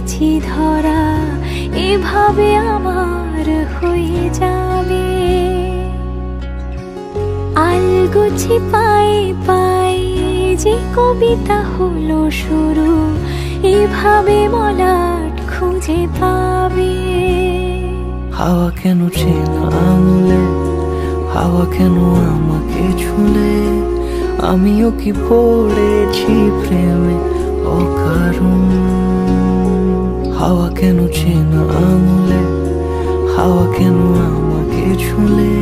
পড়েছি ধরা, এভাবে আমার হয়ে যাবে। আলগোছে পায়ে পায়ে যে কবিতা হলো শুরু, এভাবে মলাট খুঁজে পাবে। হাওয়া কেন চেনা আঙুলে, হাওয়া কেন আমাকে ছুলে, আমিও কি পড়েছি প্রেমে অকারণ। হাওয়া কেন চেনা আঙুলে, হাওয়া কেন আমাকে ছুলে,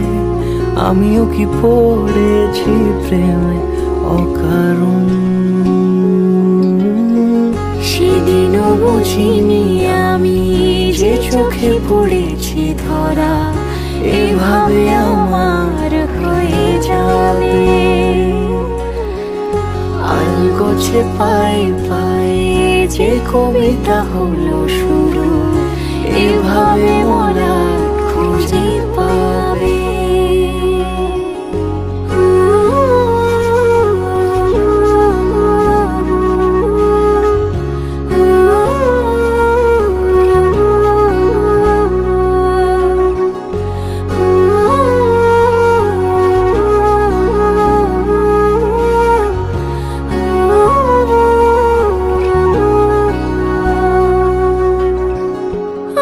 আমিও কি পড়েছি প্রেমে অকারণ। সেদিনও বুঝিনি আমি যে চোখে পড়েছি ধরা, এভাবে আমার হয়ে যাবে। আলগোছে পায়ে পায়ে যে কবিতা হলো শুরু, এভাবে মলাট খুঁজে পাবে।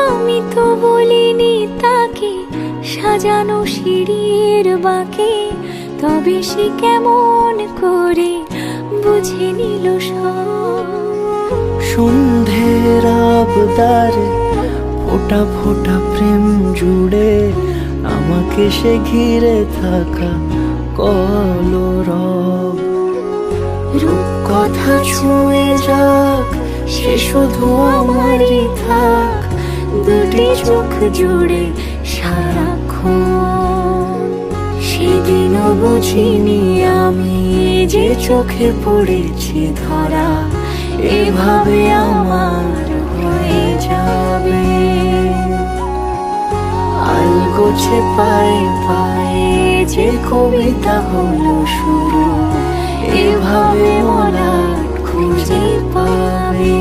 আমি তো বলিনি তাকে সাজানো সিঁড়ির বাঁকে, তবে সে কেমন করে বুঝে নিল সব। সন্ধ্যের আবদারে ফোটা ফোটা প্রেম জুড়ে, আমাকে সে ঘিরে থাকা কলরব। রূপকথা ছুঁয়ে যাক, সে শুধু আমারই থাক, দুটি চোখ জুড়ে সারাক্ষণ। সেদিনও বুঝিনি আমি যে চোখে পড়েছি ধরা, এভাবে আমার হয়ে যাবে। আলগোছে পায়ে পায়ে যে কবিতা হলো শুরু, এভাবে মলাট খুঁজে পাবে।